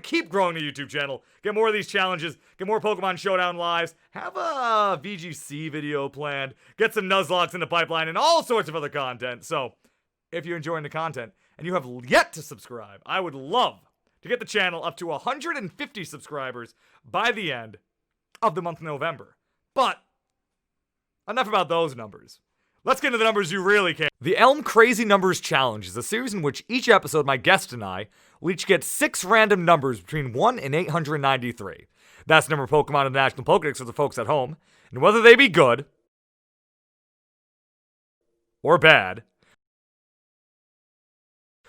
Keep growing the YouTube channel. Get more of these challenges. Get more Pokemon Showdown lives. Have a VGC video planned. Get some Nuzlocks in the pipeline and all sorts of other content. So, if you're enjoying the content and you have yet to subscribe, I would love to get the channel up to 150 subscribers by the end of the month of November. But, enough about those numbers. Let's get into the numbers you really care. The Elm Crazy Numbers Challenge is a series in which each episode my guest and I will each get 6 random numbers between 1 and 893. That's the number of Pokemon in the National Pokedex for the folks at home, and whether they be good or bad,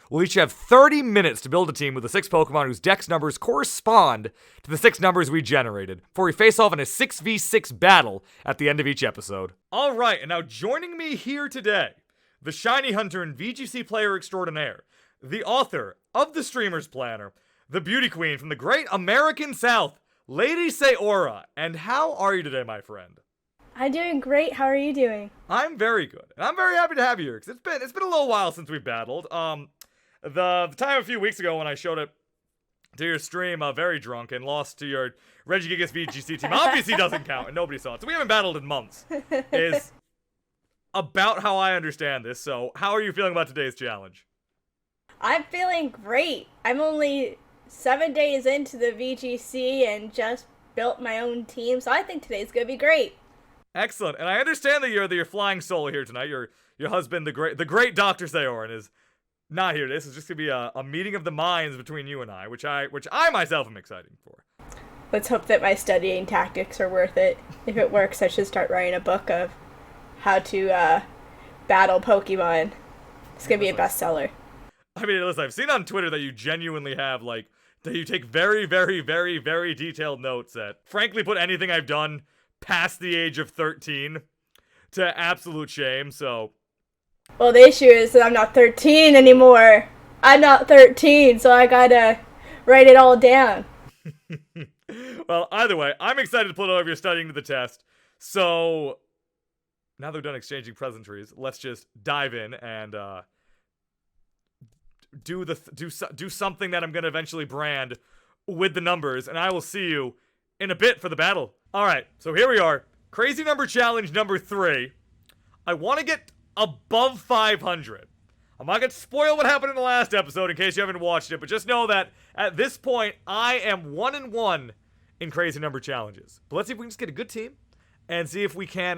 we'll each have 30 minutes to build a team with the 6 Pokemon whose dex numbers correspond to the 6 numbers we generated, before we face off in a 6v6 battle at the end of each episode. Alright, and now joining me here today, the Shiny Hunter and VGC player extraordinaire, the author of the Streamer's Planner, the beauty queen from the great American South, LadySaora. And how are you today, my friend? I'm doing great. How are you doing? I'm very good, and I'm very happy to have you here, because it's been a little while since we battled. The time a few weeks ago when I showed up to your stream very drunk and lost to your Regigigas VGC team obviously doesn't count and nobody saw it. So we haven't battled in months. Is about how I understand this. So how are you feeling about today's challenge? I'm feeling great. I'm only 7 days into the VGC and just built my own team, so I think today's gonna be great. Excellent. And I understand that you're flying solo here tonight. Your husband, the great Dr. Saora, is not here. This is just gonna be a meeting of the minds between you and I, which I myself am excited for. Let's hope that my studying tactics are worth it. If it works, I should start writing a book of how to battle Pokemon. It's gonna be a bestseller. I mean, listen, I've seen on Twitter that you genuinely have, that you take very, very, very, very detailed notes that, frankly, put anything I've done past the age of 13 to absolute shame, so. Well, the issue is that I'm not 13 anymore. I'm not 13, so I gotta write it all down. Well, either way, I'm excited to put all of your studying to the test. So, now that we're done exchanging pleasantries, let's just dive in and do something that I'm gonna eventually brand with the numbers, and I will see you in a bit for the battle. All right, so here we are. Crazy number challenge number 3. I want to get above 500. I'm not going to spoil what happened in the last episode in case you haven't watched it, but just know that at this point, I am 1-1 in crazy number challenges. But let's see if we can just get a good team and see if we can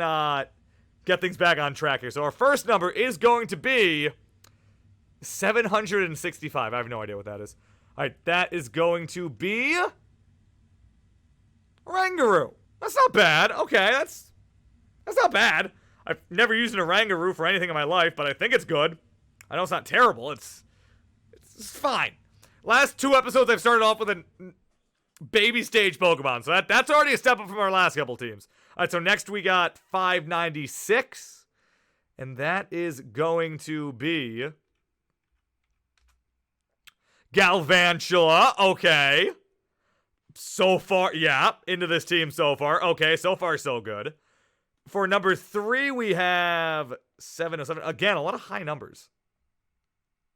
get things back on track here. So our first number is going to be 765. I have no idea what that is. All right, that is going to be Rangaroo. That's not bad. Okay, that's not bad. I've never used an Orangaroo for anything in my life, but I think it's good. I know it's not terrible. It's fine. Last 2 episodes, I've started off with a baby stage Pokemon, so that's already a step up from our last couple teams. All right, so next we got 596, and that is going to be Galvantula. Okay. So far, yeah, into this team so far. Okay, so far so good. For number 3, we have 707. Again, a lot of high numbers.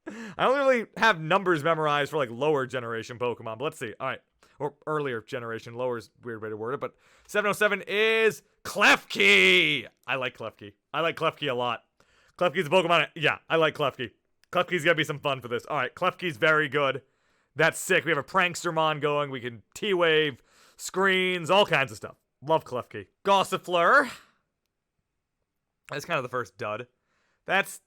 I don't really have numbers memorized for, lower generation Pokemon, but let's see. All right. Or earlier generation. Lower is a weird way to word it, but 707 is Klefki. I like Klefki. I like Klefki a lot. Klefki's a Pokemon. Yeah, I like Klefki. Klefki's gonna be some fun for this. All right, Klefki's very good. That's sick. We have a Prankstermon going. We can T-Wave, screens, all kinds of stuff. Love Klefki. Gossifleur. That's kind of the first dud. That's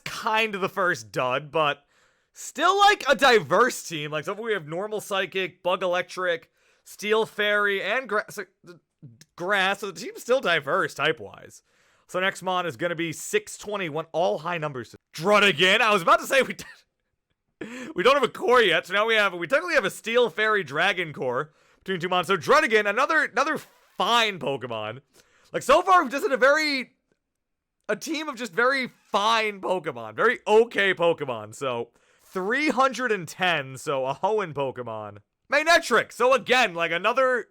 kind of the first dud, but still a diverse team. So we have Normal Psychic, Bug Electric, Steel Fairy, and Grass. So the team's still diverse type-wise. So next mon is going to be 621, all high numbers. Druddigan. I was about to say we don't have a core yet, so now we technically have a Steel Fairy Dragon core between 2 mon. So Druddigan, another fine Pokemon. So far we've just had a team of just very fine Pokemon, very okay Pokemon. So 310, so a Hoenn Pokemon. Manectric. So again, another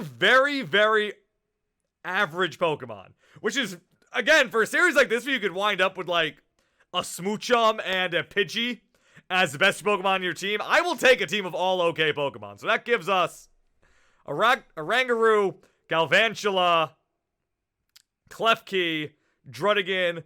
very, very average Pokemon, which is, again, for a series like this where you could wind up with a Smoochum and a Pidgey as the best Pokemon on your team, I will take a team of all okay Pokemon. So that gives us a Rangaroo, Galvantula, Klefki, Druddigan,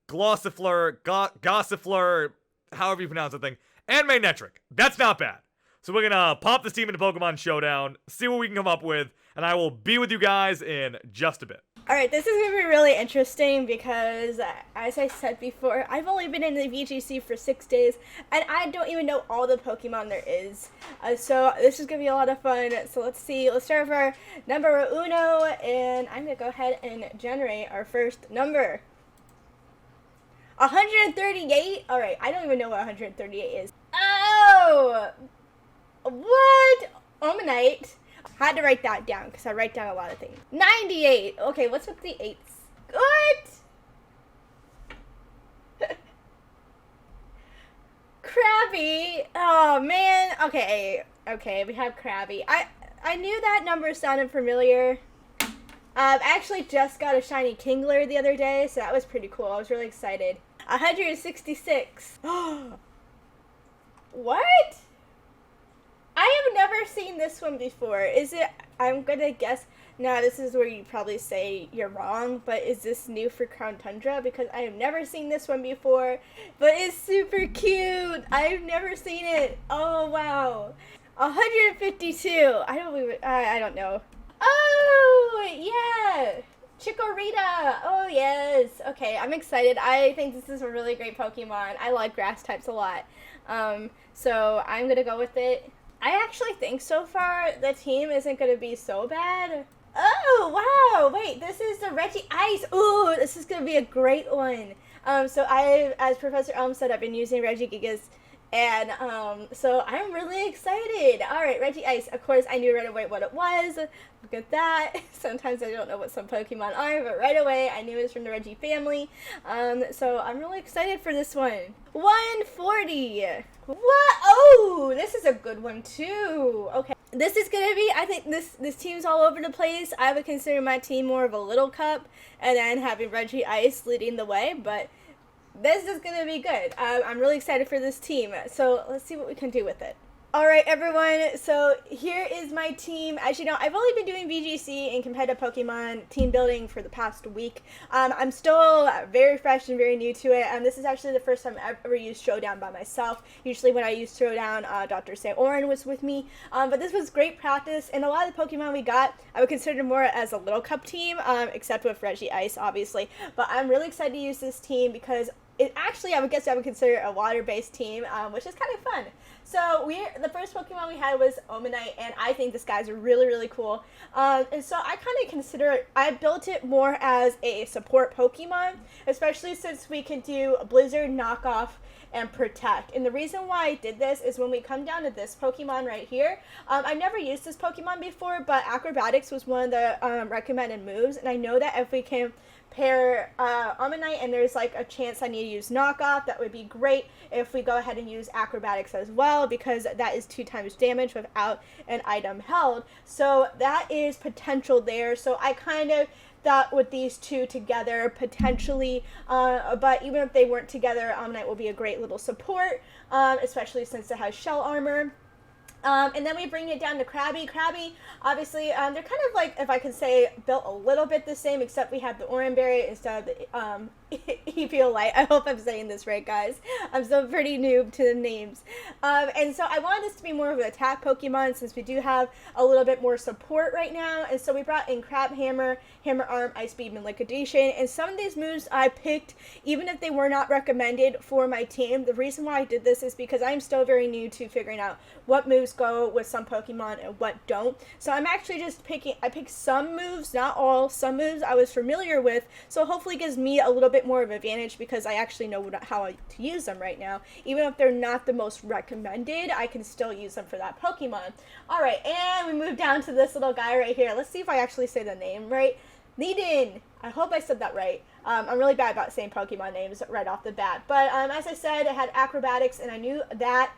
Glossifleur, Gossifleur, however you pronounce the thing, and Magnetric. That's not bad. So we're gonna pop this team into Pokemon Showdown, see what we can come up with, and I will be with you guys in just a bit. Alright, this is going to be really interesting because, as I said before, I've only been in the VGC for 6 days, and I don't even know all the Pokemon there is. So this is going to be a lot of fun. So let's see. Let's start with our number uno, and I'm going to go ahead and generate our first number. 138? Alright, I don't even know what 138 is. Oh! What? Omanite. Had to write that down because I write down a lot of things. 98. Okay, what's with the 8s? What? Krabby. Oh, man. Okay, we have Krabby. I knew that number sounded familiar. I actually just got a shiny Kingler the other day, so that was pretty cool. I was really excited. 166. What? I have never seen this one before. Is it, I'm gonna guess, now this is where you probably say you're wrong, but is this new for Crown Tundra? Because I have never seen this one before, but it's super cute. I've never seen it. Oh, wow. 152. I don't know. Oh, yeah. Chikorita. Oh, yes. Okay, I'm excited. I think this is a really great Pokemon. I like grass types a lot. So I'm gonna go with it. I actually think so far the team isn't going to be so bad. Oh, wow. Wait, this is the Reggie Ice. Ooh, this is going to be a great one. So as Professor Elm said, I've been using Regigigas. And so I'm really excited. All right, Reggie Ice. Of course, I knew right away what it was. Look at that. Sometimes I don't know what some Pokemon are, but right away I knew it was from the Reggie family. So I'm really excited for this one. 140. What? Oh, this is a good one too. Okay. This is going to be, I think this team's all over the place. I would consider my team more of a little cup and then having Reggie Ice leading the way, but this is going to be good. I'm really excited for this team. So let's see what we can do with it. All right, everyone. So here is my team. As you know, I've only been doing VGC and competitive Pokemon team building for the past week. I'm still very fresh and very new to it. This is actually the first time I've ever used Showdown by myself. Usually when I use Showdown, Dr. Saora was with me. But this was great practice. And a lot of the Pokemon we got, I would consider more as a little cup team, except with Reggie Ice, obviously. But I'm really excited to use this team because it actually, I would consider a water-based team, which is kind of fun. So the first Pokemon we had was Omanite, and I think this guy's really, really cool. And so I kind of I built it more as a support Pokemon, especially since we can do Blizzard, Knockoff, and Protect. And the reason why I did this is when we come down to this Pokemon right here, I never used this Pokemon before, but Acrobatics was one of the recommended moves, and I know that if we can pair Omanite and there's like a chance I need to use Knockoff, that would be great if we go ahead and use Acrobatics as well, because that is 2 times damage without an item held. So that is potential there. So I kind of thought with these two together potentially, but even if they weren't together, Omanite will be a great little support, especially since it has shell armor. And then we bring it down to Krabby. Krabby, obviously, they're kind of like, if I could say, built a little bit the same, except we have the Oranberry instead of the Eviolite. I hope I'm saying this right, guys. I'm still pretty noob to the names. And so I wanted this to be more of an attack Pokemon since we do have a little bit more support right now. And so we brought in Crab Hammer, Hammer Arm, Ice Beam, and Liquidation. And some of these moves I picked, even if they were not recommended for my team. The reason why I did this is because I'm still very new to figuring out what moves go with some Pokemon and what don't. So I'm actually just I picked some moves, not all, some moves I was familiar with, so hopefully it gives me a little bit more of an advantage because I actually know how to use them right now. Even if they're not the most recommended, I can still use them for that Pokemon. Alright, and we move down to this little guy right here. Let's see if I actually say the name right. Nidin. I hope I said that right. I'm really bad about saying Pokemon names right off the bat. But as I said, it had Acrobatics, and I knew that.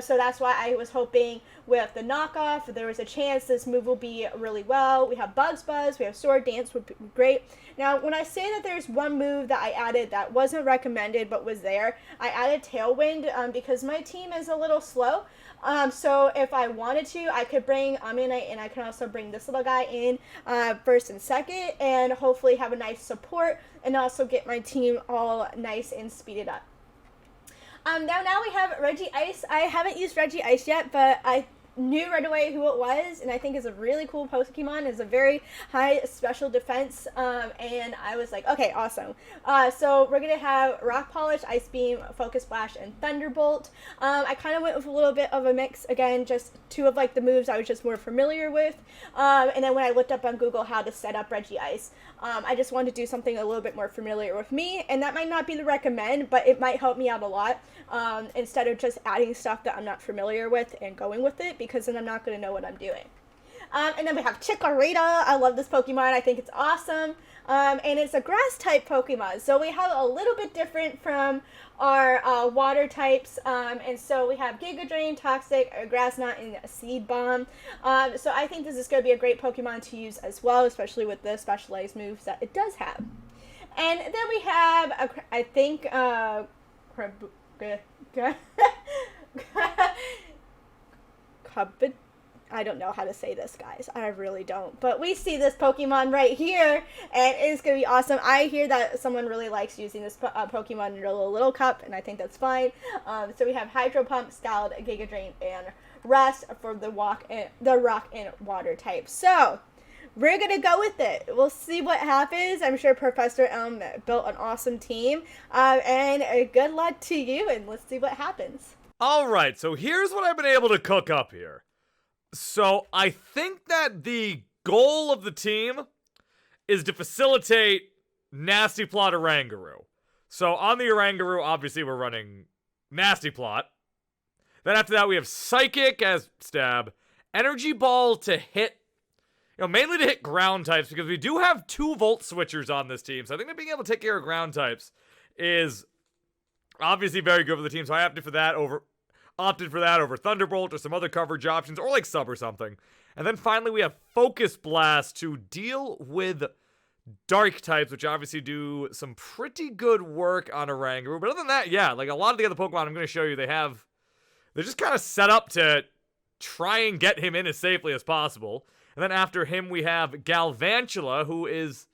So that's why I was hoping with the knockoff. There was a chance this move will be really well. We have Bug's Buzz, we have Sword Dance, would be great. Now, when I say that there's one move that I added that wasn't recommended but was there, I added Tailwind because my team is a little slow. So if I wanted to, I could bring Omnite, and I can also bring this little guy in first and second, and hopefully have a nice support, and also get my team all nice and speeded up. Now we have Regice. I haven't used Regice yet, but I knew right away who it was, and I think it's a really cool Pokemon. It's a very high special defense, and I was like, okay, awesome. So we're gonna have Rock Polish, Ice Beam, Focus Splash, and Thunderbolt. I kind of went with a little bit of a mix, again, just two of like the moves I was just more familiar with, and then when I looked up on Google how to set up Regice, I just wanted to do something a little bit more familiar with me, and that might not be the recommend, but it might help me out a lot, instead of just adding stuff that I'm not familiar with and going with it, because then I'm not going to know what I'm doing. And then we have Chikorita. I love this Pokemon. I think it's awesome. And it's a grass type Pokemon. So we have a little bit different from our water types. And so we have Giga Drain, Toxic, Grass Knot, and Seed Bomb. So I think this is going to be a great Pokemon to use as well, especially with the specialized moves that it does have. And then we have, I think, I don't know how to say this, guys. I really don't. But we see this Pokemon right here, and it's going to be awesome. I hear that someone really likes using this Pokemon in a little cup, and I think that's fine. So we have Hydro Pump, Scald, Giga Drain, and Rest for the rock and water type. So we're going to go with it. We'll see what happens. I'm sure Professor Elm built an awesome team. And good luck to you, and let's see what happens. All right, so here's what I've been able to cook up here. So I think that the goal of the team is to facilitate Nasty Plot Oranguru. So on the Oranguru, obviously we're running Nasty Plot. Then after that we have Psychic as stab, Energy Ball to hit, mainly to hit ground types, because we do have 2 Volt Switchers on this team. So I think that being able to take care of ground types is obviously very good for the team. So I opted for that over Thunderbolt or some other coverage options, or like Sub or something. And then finally we have Focus Blast to deal with Dark types, which obviously do some pretty good work on Oranguru. But other than that, yeah, like a lot of the other Pokemon I'm going to show you, they're just kind of set up to try and get him in as safely as possible. And then after him we have Galvantula, who is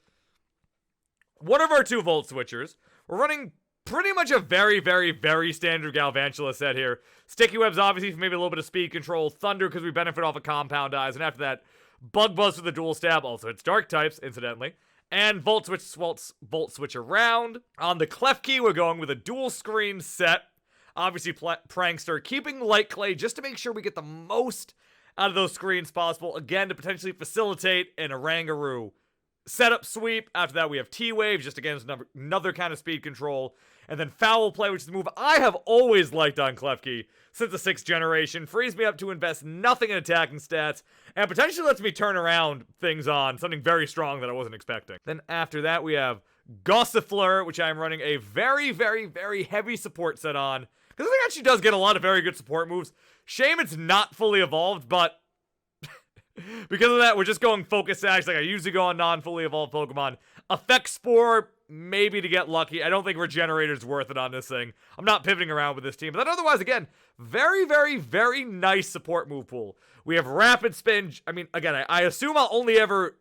one of our 2 Volt Switchers. We're running pretty much a very, very, very standard Galvantula set here. Sticky Web's obviously for maybe a little bit of speed control. Thunder because we benefit off of Compound Eyes. And after that, Bug Buzz for the dual stab. Also, it's Dark types, incidentally. And Volt Switch around. On the Klefki, we're going with a dual screen set. Obviously, Prankster, keeping Light Clay just to make sure we get the most out of those screens possible. Again, to potentially facilitate an Oranguru setup sweep. After that, we have T-Wave, just again, another kind of speed control. And then Foul Play, which is the move I have always liked on Klefki since the 6th generation. Frees me up to invest nothing in attacking stats, and potentially lets me turn around things on something very strong that I wasn't expecting. Then after that, we have Gossifleur, which I'm running a very, very, very heavy support set on, because I think it actually does get a lot of very good support moves. Shame it's not fully evolved, but because of that, we're just going Focus Sash like I usually go on non-fully evolved Pokemon. Effect Spore, maybe to get lucky. I don't think Regenerator's worth it on this thing. I'm not pivoting around with this team. But then otherwise, again, very, very, very nice support move pool. We have Rapid Spin. I mean, again, I assume I'll only ever,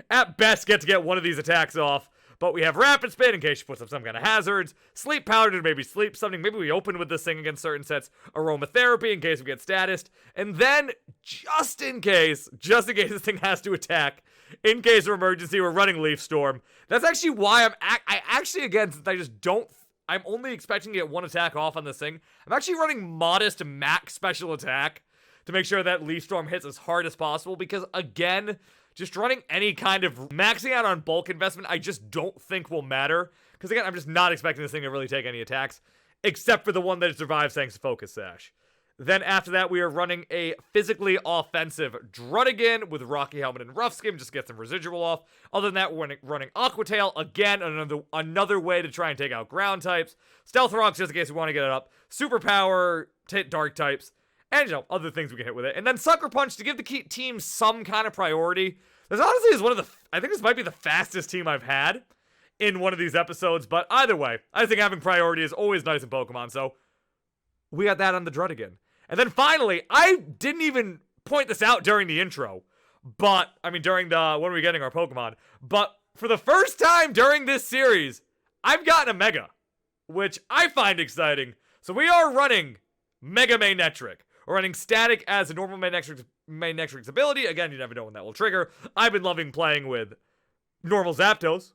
at best, get one of these attacks off. But we have Rapid Spin in case she puts up some kind of hazards. Sleep Powder to maybe sleep something. Maybe we open with this thing against certain sets. Aromatherapy in case we get statused. And then, just in case this thing has to attack, in case of emergency, we're running Leaf Storm. That's actually why I actually, again, since I just don't, I'm only expecting to get 1 attack off on this thing. I'm actually running modest max special attack to make sure that Leaf Storm hits as hard as possible. Because, again, just running any kind of maxing out on bulk investment, I just don't think will matter. Because again, I'm just not expecting this thing to really take any attacks, except for the one that it survives thanks to Focus Sash. Then after that, we are running a physically offensive Druddigan with Rocky Helmet and Rough Skim, just to get some residual off. Other than that, we're running Aqua Tail, again, another way to try and take out ground types. Stealth Rocks, just in case we want to get it up. Superpower to hit dark types. And, other things we can hit with it. And then Sucker Punch to give the team some kind of priority. This honestly is one of the... I think this might be the fastest team I've had in one of these episodes. But either way, I think having priority is always nice in Pokemon. So we got that on the Druddigon. And then finally, I didn't even point this out during the intro. But, I mean, during the... when we're getting our Pokemon. But for the first time during this series, I've gotten a Mega. Which I find exciting. So we are running Mega Manectric. We're running Static as a normal Manectric's ability. Again, you never know when that will trigger. I've been loving playing with normal Zapdos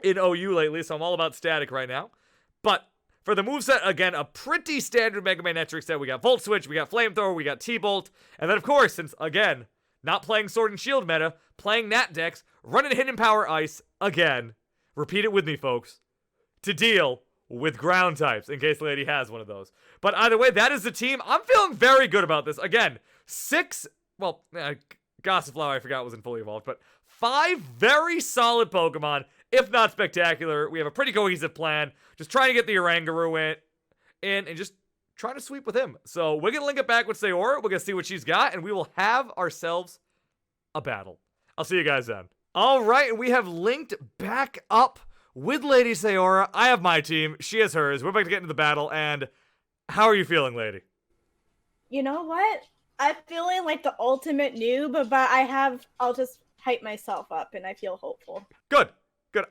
in OU lately, so I'm all about Static right now. But for the moveset, again, a pretty standard Mega Manectric set. We got Volt Switch, we got Flamethrower, we got T-Bolt. And then, of course, since, again, not playing Sword and Shield meta, playing Nat Dex, running Hidden Power Ice, again. Repeat it with me, folks. To deal with ground types, in case Lady has one of those. But either way, that is the team. I'm feeling very good about this. Again, Gossiflower, I forgot, wasn't fully evolved, but 5 very solid Pokemon, if not spectacular. We have a pretty cohesive plan. Just trying to get the Oranguru in and just trying to sweep with him. So we're going to link it back with Saora. We're going to see what she's got, and we will have ourselves a battle. I'll see you guys then. All right, we have linked back up with Lady Saora. I have my team. She has hers. We're about to get into the battle, and how are you feeling, Lady? You know what? I'm feeling like the ultimate noob, but I'll just hype myself up, and I feel hopeful. Good.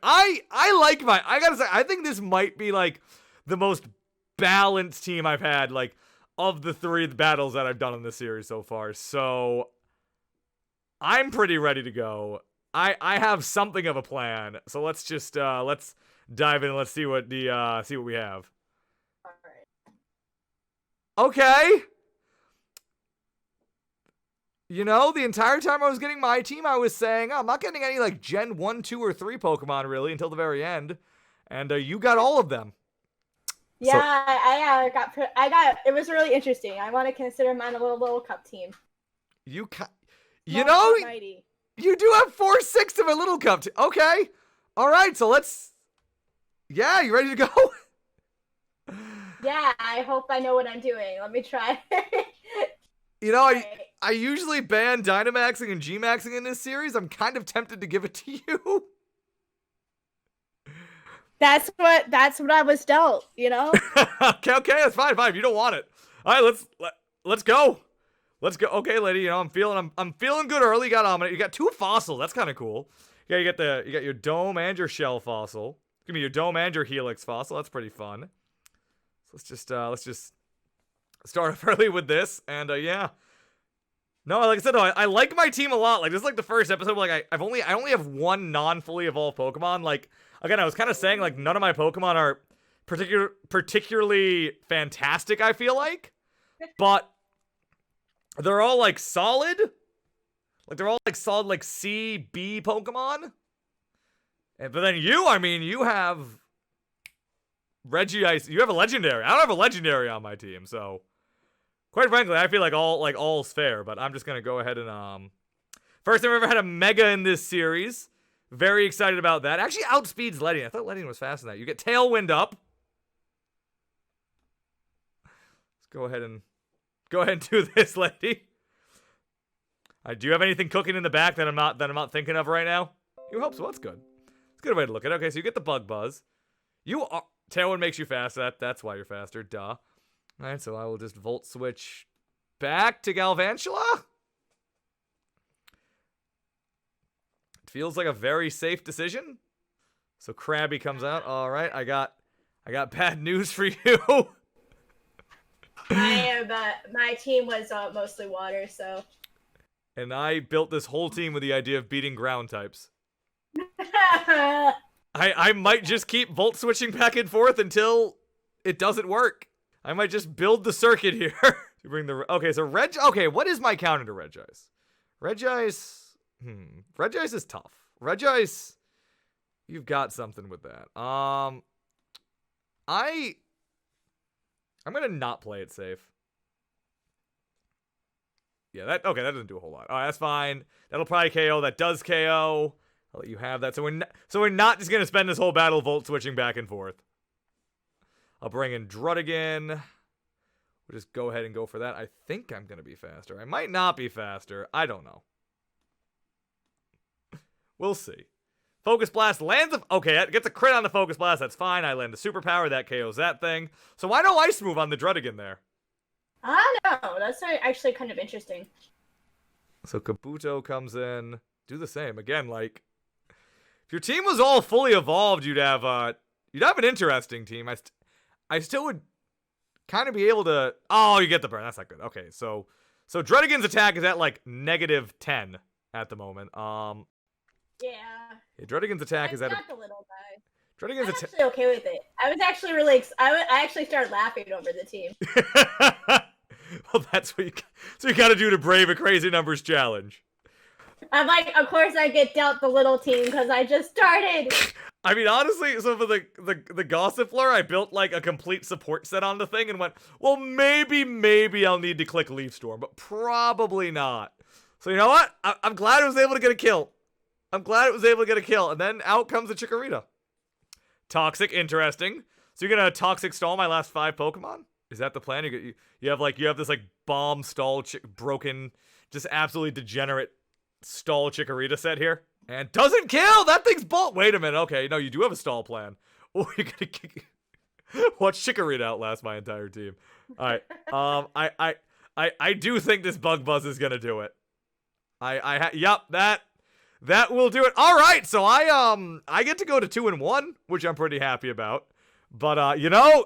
I gotta say, I think this might be, like, the most balanced team I've had, like, of the 3 battles that I've done in this series so far. So, I'm pretty ready to go. I have something of a plan, so let's just let's dive in and let's see what we have. All right. Okay. The entire time I was getting my team, I was saying, I'm not getting any like Gen 1, 2, or 3 Pokemon really until the very end, and you got all of them. Yeah, so, I got. It was really interesting. I want to consider mine a little cup team. Mighty. You do have 4/6 of a little cup. Okay. All right. So let's. Yeah, you ready to go? Yeah, I hope I know what I'm doing. Let me try. I usually ban Dynamaxing and G-Maxing in this series. I'm kind of tempted to give it to you. That's what I was dealt, Okay, that's fine. If you don't want it. All right, let's go. Let's go. Okay, Lady, I'm feeling good early. You got Omnite. You got 2 fossils. That's kind of cool. Yeah, you got your Dome and your Shell fossil. Give me your Dome and your Helix fossil. That's pretty fun. So let's just start off early with this, and yeah. No, like I said, I like my team a lot. Like this is like the first episode where, like I only have 1 non-fully evolved Pokemon. Like again, I was kind of saying like none of my Pokemon are particularly fantastic, I feel like, but they're all like solid. Like they're all like solid like C, B Pokemon. But then you have Regice. You have a legendary. I don't have a legendary on my team, so quite frankly, I feel like all's fair. But I'm just gonna go ahead and first time I've ever had a Mega in this series. Very excited about that. Actually outspeeds Ledian. I thought Ledian was faster than that. You get Tailwind up. Let's go ahead and do this, Lady. Do you have anything cooking in the back that I'm not thinking of right now? You hope so. That's good. It's a good way to look at it. Okay, so you get the Bug Buzz. Tailwind makes you fast. That's why you're faster. Duh. Alright, so I will just Volt Switch back to Galvantula. It feels like a very safe decision. So Krabby comes out. Alright, I got bad news for you. My team was mostly water, so. And I built this whole team with the idea of beating ground types. I might just keep Volt switching back and forth until it doesn't work. I might just build the circuit here. Okay, so okay, what is my counter to Regice? Regice is tough. Regice, you've got something with that. I'm gonna not play it safe. Yeah, that doesn't do a whole lot. Alright, that's fine. That'll probably KO. That does KO. I'll let you have that. So we're not just gonna spend this whole battle Volt switching back and forth. I'll bring in Druddigon. We'll just go ahead and go for that. I think I'm going to be faster. I might not be faster. I don't know. We'll see. Focus Blast lands a... Okay, it gets a crit on the Focus Blast. That's fine. I land a Superpower. That KOs that thing. So why no Ice Move on the Druddigan there? I don't know. That's actually kind of interesting. So Kabuto comes in. Do the same. Again, like... If your team was all fully evolved, you'd have an interesting team. I still would kind of be able to... Oh, you get the burn. That's not good. Okay, so Druddigan's attack is at, like, -10 at the moment. Yeah. Druddigan's attack is at the little guy. Druddigan's I'm actually okay with it. I was actually really I actually started laughing over the team. Well, that's what you got to do to brave a crazy numbers challenge. I'm like, of course I get dealt the little team because I just started. I mean, honestly, so for the Gossifleur, I built like a complete support set on the thing and went, well, maybe I'll need to click Leaf Storm, but probably not. So you know what? I'm glad I was able to get a kill. And then out comes the Chikorita. Toxic, interesting. So you're gonna Toxic Stall my last 5 Pokemon? Is that the plan? You have this like bomb stall broken, just absolutely degenerate stall Chikorita set here, and doesn't kill. That thing's bolt. Wait a minute. Okay, no, you do have a stall plan. Oh, you're gonna watch Chikorita outlast my entire team. All right. I do think this Bug Buzz is gonna do it. Yep, that will do it. All right, so I get to go to 2-1, which I'm pretty happy about. But you know,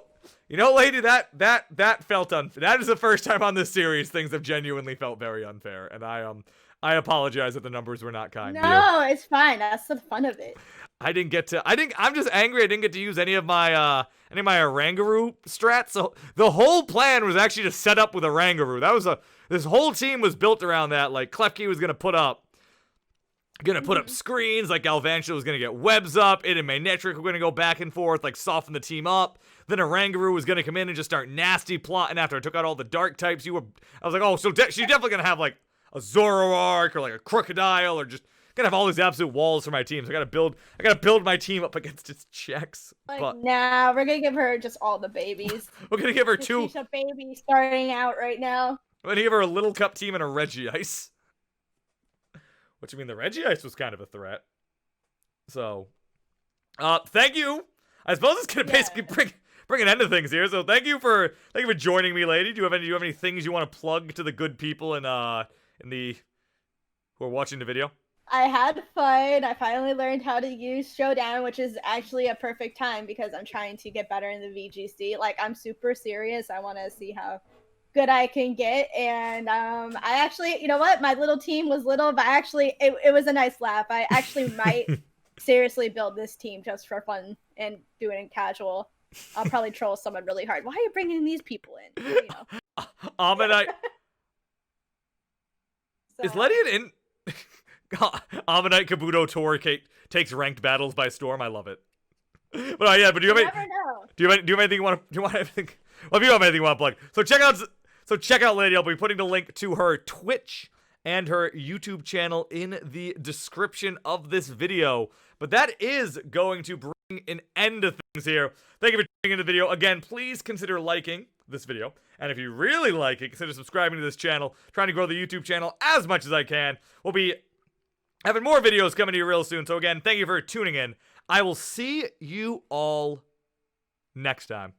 lady, that felt unfair. That is the first time on this series things have genuinely felt very unfair, and I apologize that the numbers were not kind. No, it's fine. That's the fun of it. I'm just angry I didn't get to use any of my Oranguru strats. So the whole plan was actually to set up with Oranguru. This whole team was built around that. Like Klefki was gonna put up screens, like Galvantula was gonna get webs up, It and Manectric were gonna go back and forth, like soften the team up. Then Oranguru was gonna come in and just start nasty plotting after I took out all the dark types. I was like, oh, so she's definitely gonna have like a Zoroark or like a Crocodile or just gonna have all these absolute walls for my team. So I gotta build my team up against its checks. Nah, we're gonna give her just all the babies. We're gonna give her two. She's a baby starting out right now. We're gonna give her a Little Cup team and a Regice. Which, I mean, the Regice was kind of a threat. So, thank you. I suppose it's gonna basically bring an end to things here. So thank you for joining me, lady. Do you have any things you want to plug to the good people who are watching the video? I had fun. I finally learned how to use Showdown, which is actually a perfect time because I'm trying to get better in the VGC. Like, I'm super serious. I want to see how good I can get. And I actually, you know what? My little team was little, but actually it was a nice laugh. I actually might seriously build this team just for fun and do it in casual. I'll probably troll someone really hard. Why are you bringing these people in? You know. Ammonite. Is Ledian in? Ammonite Kabuto Tour takes ranked battles by storm. I love it. But yeah, but do you have anything you want to anything? Well, if you have anything you want to plug, check out Lady. I'll be putting the link to her Twitch and her YouTube channel in the description of this video. But that is going to bring an end to things here. Thank you for tuning into the video. Again, please consider liking this video. And if you really like it, consider subscribing to this channel. Trying to grow the YouTube channel as much as I can. We'll be having more videos coming to you real soon. So again, thank you for tuning in. I will see you all next time.